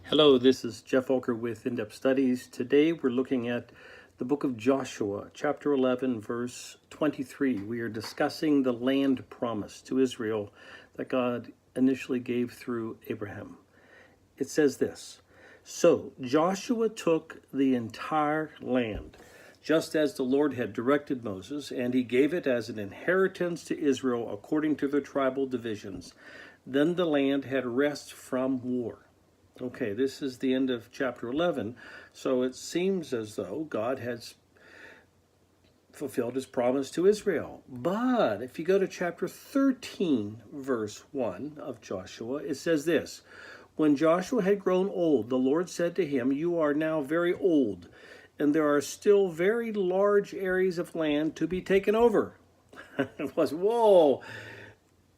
Hello, this is Geoff Volker with In-Depth Studies. Today we're looking at the book of Joshua, chapter 11, verse 23. We are discussing the land promise to Israel that God initially gave through Abraham. It says this: "So Joshua took the entire land, just as the Lord had directed Moses, and he gave it as an inheritance to Israel according to their tribal divisions. Then the land had rest from war." Okay, this is the end of chapter 11, so it seems as though God has fulfilled his promise to Israel. But if you go to chapter 13, verse 1 of Joshua, it says this: "When Joshua had grown old, the Lord said to him, 'You are now very old, and there are still very large areas of land to be taken over.'" It was, whoa.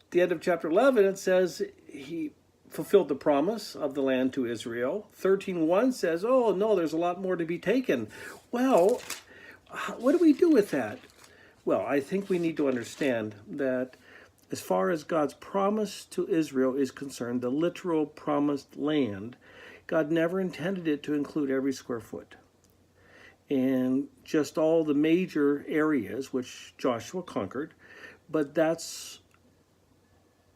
At the end of chapter 11, it says he fulfilled the promise of the land to Israel. 13:1 says, oh no, there's a lot more to be taken. Well, what do we do with that? Well, I think we need to understand that as far as God's promise to Israel is concerned, the literal promised land, God never intended it to include every square foot. And just all the major areas which Joshua conquered, but that's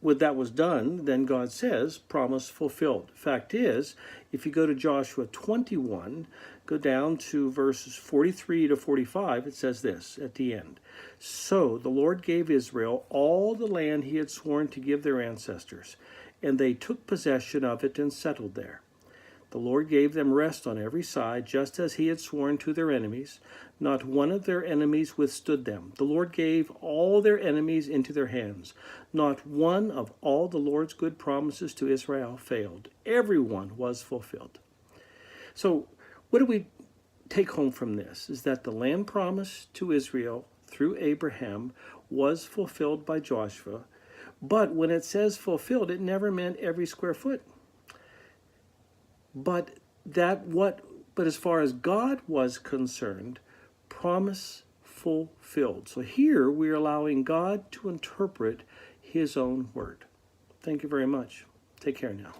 when that was done, then God says, promise fulfilled. Fact is, if you go to Joshua 21, go down to verses 43 to 45, it says this at the end: "So the Lord gave Israel all the land he had sworn to give their ancestors, and they took possession of it and settled there. The Lord gave them rest on every side, just as he had sworn to their enemies. Not one of their enemies withstood them. The Lord gave all their enemies into their hands. Not one of all the Lord's good promises to Israel failed. Every one was fulfilled." So what do we take home from this? Is that the land promise to Israel through Abraham was fulfilled by Joshua. But when it says fulfilled, it never meant every square foot. But as far as God was concerned, promise fulfilled. So here we're allowing God to interpret his own word. Thank you very much. Take care now.